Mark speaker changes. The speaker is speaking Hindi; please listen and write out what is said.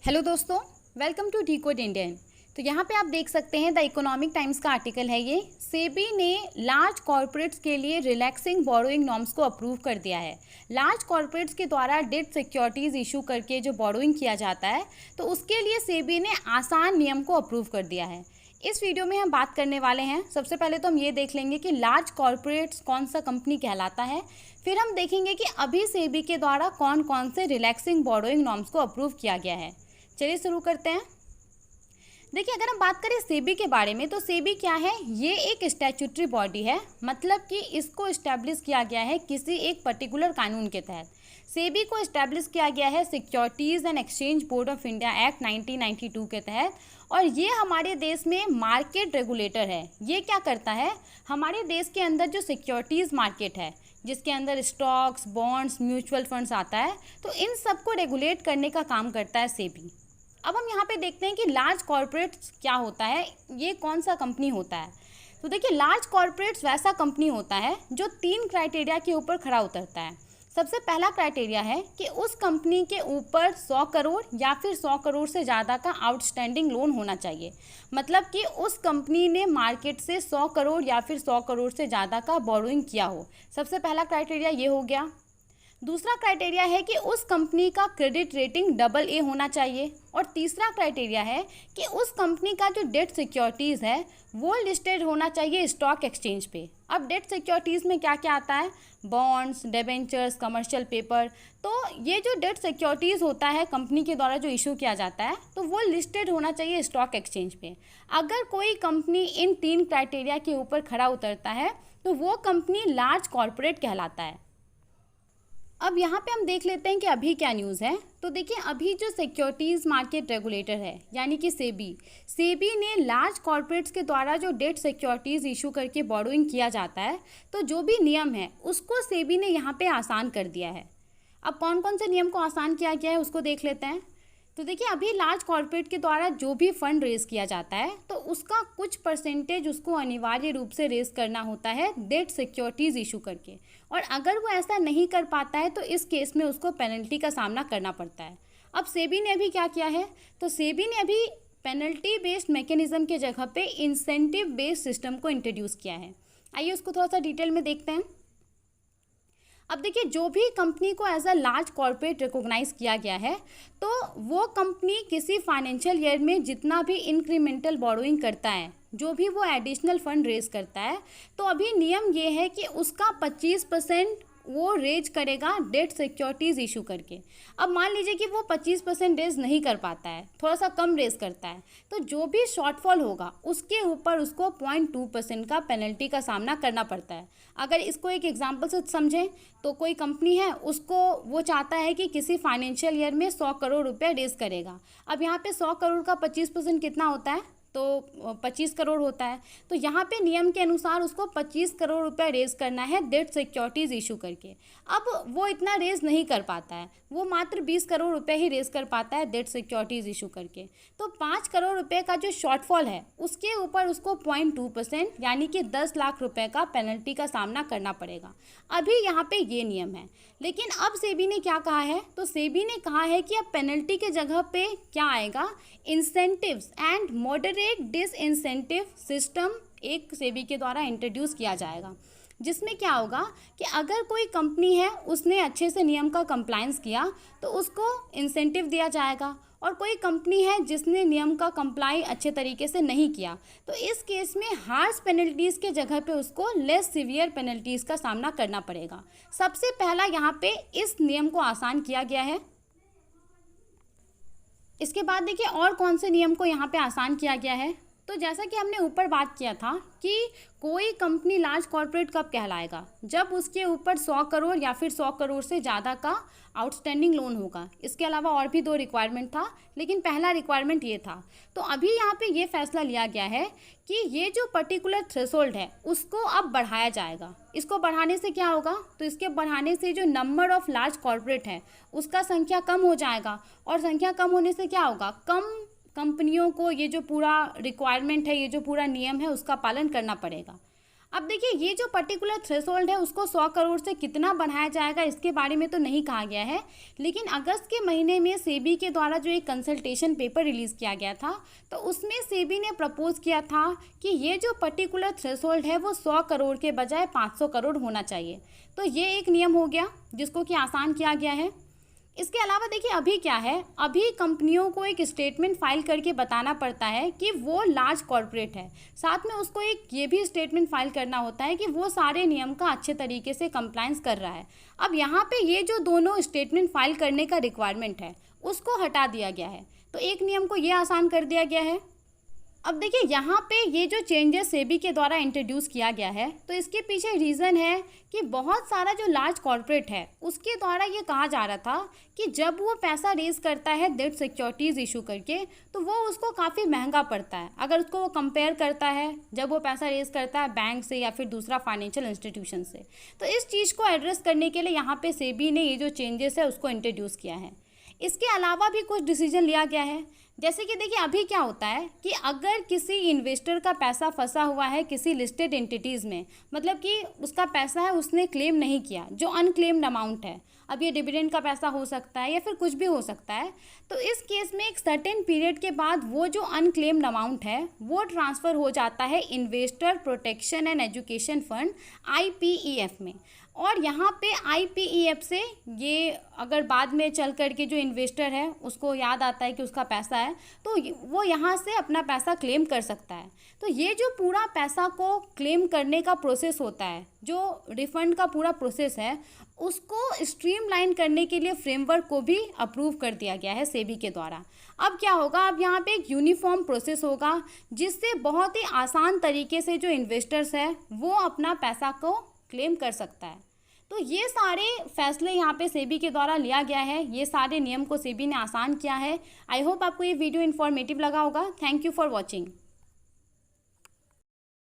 Speaker 1: हेलो दोस्तों, वेलकम टू डिकोड इंडियन। तो यहाँ पे आप देख सकते हैं द इकोनॉमिक टाइम्स का आर्टिकल है ये। सेबी ने लार्ज कॉर्पोरेट्स के लिए रिलैक्सिंग बोरोइंग नॉर्म्स को अप्रूव कर दिया है। लार्ज कॉर्पोरेट्स के द्वारा डेट सिक्योरिटीज़ इशू करके जो बोरोइंग किया जाता है तो उसके लिए सेबी ने आसान नियम को अप्रूव कर दिया है। इस वीडियो में हम बात करने वाले हैं, सबसे पहले तो हम ये देख लेंगे कि लार्ज कॉर्पोरेट्स कौन सा कंपनी कहलाता है। फिर हम देखेंगे कि अभी सेबी के द्वारा कौन कौन से रिलैक्सिंग बोरोइंग नॉर्म्स को अप्रूव किया गया है। चलिए शुरू करते हैं। देखिए, अगर हम बात करें सेबी के बारे में तो सेबी क्या है, ये एक स्टैट्यूटरी बॉडी है, मतलब कि इसको इस्टेब्लिश किया गया है किसी एक पर्टिकुलर कानून के तहत। सेबी को इस्टेब्लिश किया गया है securities and exchange board of India act 1992 के तहत, और ये हमारे देश में मार्केट रेगुलेटर है। ये क्या करता है, हमारे देश के अंदर जो सिक्योरिटीज़ मार्केट है जिसके अंदर स्टॉक्स, बॉन्ड्स, म्यूचुअल फंड्स आता है, तो इन सबको रेगुलेट करने का काम करता है सेबी। अब हम यहाँ पे देखते हैं कि लार्ज कॉर्पोरेट्स क्या होता है, ये कौन सा कंपनी होता है। तो देखिए, लार्ज कॉर्पोरेट्स वैसा कंपनी होता है जो 3 क्राइटेरिया के ऊपर खड़ा उतरता है। सबसे पहला क्राइटेरिया है कि उस कंपनी के ऊपर 100 करोड़ या फिर 100 करोड़ से ज़्यादा का आउटस्टैंडिंग लोन होना चाहिए, मतलब कि उस कंपनी ने मार्केट से 100 करोड़ या फिर 100 करोड़ से ज़्यादा का बोरोइंग किया हो। सबसे पहला क्राइटेरिया ये हो गया। दूसरा क्राइटेरिया है कि उस कंपनी का क्रेडिट रेटिंग AA होना चाहिए, और तीसरा क्राइटेरिया है कि उस कंपनी का जो डेट सिक्योरिटीज़ है वो लिस्टेड होना चाहिए स्टॉक एक्सचेंज पे। अब डेट सिक्योरिटीज़ में क्या क्या आता है, बॉन्ड्स, डिबेंचर्स, कमर्शियल पेपर। तो ये जो डेट सिक्योरिटीज़ होता है कंपनी के द्वारा जो इशू किया जाता है तो वो लिस्टेड होना चाहिए स्टॉक एक्सचेंज पे। अगर कोई कंपनी इन 3 क्राइटेरिया के ऊपर खड़ा उतरता है तो वो कंपनी लार्ज कॉर्पोरेट कहलाता है। अब यहाँ पे हम देख लेते हैं कि अभी क्या न्यूज़ है। तो देखिए, अभी जो सिक्योरिटीज़ मार्केट रेगुलेटर है यानी कि सेबी ने लार्ज कॉर्पोरेट्स के द्वारा जो डेट सिक्योरिटीज़ इशू करके बोरोइंग किया जाता है तो जो भी नियम है उसको सेबी ने यहाँ पे आसान कर दिया है। अब कौन कौन से नियम को आसान किया गया है उसको देख लेते हैं। तो देखिए, अभी लार्ज कॉर्पोरेट के द्वारा जो भी फंड रेज़ किया जाता है तो उसका कुछ परसेंटेज उसको अनिवार्य रूप से रेज़ करना होता है डेट सिक्योरिटीज़ इशू करके, और अगर वो ऐसा नहीं कर पाता है तो इस केस में उसको पेनल्टी का सामना करना पड़ता है। अब सेबी ने अभी क्या किया है, तो सेबी ने अभी पेनल्टी बेस्ड मैकेनिज्म के जगह पे इंसेंटिव बेस्ड सिस्टम को इंट्रोड्यूस किया है। आइए उसको थोड़ा सा डिटेल में देखते हैं। अब देखिए, जो भी कंपनी को as a large corporate recognize किया गया है तो वो कंपनी किसी फाइनेंशियल ईयर में जितना भी इंक्रीमेंटल बोरोइंग करता है, जो भी वो एडिशनल फंड रेज करता है, तो अभी नियम ये है कि उसका 25% वो रेज करेगा डेट सिक्योरिटीज़ इशू करके। अब मान लीजिए कि वो 25% रेज नहीं कर पाता है, थोड़ा सा कम रेज करता है, तो जो भी शॉर्टफॉल होगा उसके ऊपर उसको 0.2% का पेनल्टी का सामना करना पड़ता है। अगर इसको एक एग्जांपल से समझें तो कोई कंपनी है, उसको वो चाहता है कि किसी फाइनेंशियल ईयर में 100 करोड़ रुपये रेज करेगा। अब यहाँ पे 100 करोड़ का 25% कितना होता है, तो 25 करोड़ होता है। तो यहाँ पे नियम के अनुसार उसको 25 करोड़ रुपए रेज करना है डेट सिक्योरिटीज़ इशू करके। अब वो इतना रेज नहीं कर पाता है, वो मात्र 20 करोड़ रुपए ही रेज कर पाता है डेट सिक्योरिटीज़ इशू करके। तो 5 करोड़ रुपए का जो शॉर्टफॉल है उसके ऊपर उसको 0.2% यानी कि 10 लाख रुपए का पेनल्टी का सामना करना पड़ेगा। अभी यहाँ पे ये नियम है, लेकिन अब सेबी ने क्या कहा है, तो सेबी ने कहा है कि अब पेनल्टी के जगह पे क्या आएगा, incentives and moderate disincentive system एक सेबी के द्वारा इंट्रोड्यूस किया जाएगा, जिसमें क्या होगा कि अगर कोई कंपनी है उसने अच्छे से नियम का कंप्लायंस किया तो उसको इंसेंटिव दिया जाएगा, और कोई कंपनी है जिसने नियम का कंप्लाई अच्छे तरीके से नहीं किया तो इस केस में हार्श पेनल्टीज़ के जगह पे उसको लेस सीवियर पेनल्टीज़ का सामना करना पड़ेगा। सबसे पहला यहाँ पे इस नियम को आसान किया गया है। इसके बाद देखिए और कौन से नियम को यहाँ पे आसान किया गया है। तो जैसा कि हमने ऊपर बात किया था कि कोई कंपनी लार्ज कॉर्पोरेट कब कहलाएगा, जब उसके ऊपर 100 करोड़ या फिर 100 करोड़ से ज़्यादा का आउटस्टैंडिंग लोन होगा। इसके अलावा और भी 2 रिक्वायरमेंट था, लेकिन पहला रिक्वायरमेंट ये था। तो अभी यहाँ पे ये फैसला लिया गया है कि ये जो पर्टिकुलर थ्रेशोल्ड है उसको अब बढ़ाया जाएगा। इसको बढ़ाने से क्या होगा, तो इसके बढ़ाने से जो नंबर ऑफ लार्ज कॉर्पोरेट है उसका संख्या कम हो जाएगा, और संख्या कम होने से क्या होगा, कम कंपनियों को ये जो पूरा रिक्वायरमेंट है, ये जो पूरा नियम है उसका पालन करना पड़ेगा। अब देखिए ये जो पर्टिकुलर थ्रेशोल्ड है उसको 100 करोड़ से कितना बढ़ाया जाएगा इसके बारे में तो नहीं कहा गया है, लेकिन अगस्त के महीने में सेबी के द्वारा जो एक कंसल्टेशन पेपर रिलीज़ किया गया था तो उसमें सेबी ने प्रपोज किया था कि ये जो पर्टिकुलर थ्रेशोल्ड है वो 100 करोड़ के बजाय 500 करोड़ होना चाहिए। तो ये एक नियम हो गया जिसको कि आसान किया गया है। इसके अलावा देखिए अभी क्या है, अभी कंपनियों को एक स्टेटमेंट फाइल करके बताना पड़ता है कि वो लार्ज कॉर्पोरेट है, साथ में उसको एक ये भी स्टेटमेंट फाइल करना होता है कि वो सारे नियम का अच्छे तरीके से कंप्लायंस कर रहा है। अब यहाँ पे ये जो दोनों स्टेटमेंट फाइल करने का रिक्वायरमेंट है उसको हटा दिया गया है, तो एक नियम को ये आसान कर दिया गया है। अब देखिए यहाँ पे ये जो चेंजेस सेबी के द्वारा इंट्रोड्यूस किया गया है तो इसके पीछे रीज़न है कि बहुत सारा जो लार्ज कॉर्पोरेट है उसके द्वारा ये कहा जा रहा था कि जब वो पैसा रेज करता है डेट सिक्योरिटीज़ इशू करके तो वो उसको काफ़ी महंगा पड़ता है अगर उसको वो कंपेयर करता है जब वो पैसा रेज करता है बैंक से या फिर दूसरा फाइनेंशियल इंस्टीट्यूशन से। तो इस चीज़ को एड्रेस करने के लिए यहाँ पे सेबी ने ये जो चेंजेस है उसको इंट्रोड्यूस किया है। इसके अलावा भी कुछ डिसीजन लिया गया है, जैसे कि देखिए अभी क्या होता है कि अगर किसी इन्वेस्टर का पैसा फंसा हुआ है किसी लिस्टेड एंटिटीज़ में, मतलब कि उसका पैसा है उसने क्लेम नहीं किया, जो अनक्लेम्ड अमाउंट है, अब ये डिविडेंड का पैसा हो सकता है या फिर कुछ भी हो सकता है, तो इस केस में एक सर्टेन पीरियड के बाद वो जो अनक्लेम्ड अमाउंट है वो ट्रांसफ़र हो जाता है investor protection and education fund IPEF में। और यहाँ पे IPEF से ये अगर बाद में चल कर के जो इन्वेस्टर है उसको याद आता है कि उसका पैसा है तो वो यहाँ से अपना पैसा क्लेम कर सकता है। तो ये जो पूरा पैसा को क्लेम करने का प्रोसेस होता है, जो रिफंड का पूरा प्रोसेस है, उसको स्ट्रीमलाइन करने के लिए फ्रेमवर्क को भी अप्रूव कर दिया गया है सेबी के द्वारा। अब क्या होगा, अब यहाँ पे एक यूनिफॉर्म प्रोसेस होगा जिससे बहुत ही आसान तरीके से जो इन्वेस्टर्स है वो अपना पैसा को क्लेम कर सकता है। तो ये सारे फैसले यहाँ पे सेबी के द्वारा लिया गया है, ये सारे नियम को सेबी ने आसान किया है। आई होप आपको ये वीडियो इन्फॉर्मेटिव लगा होगा। Thank you for watching.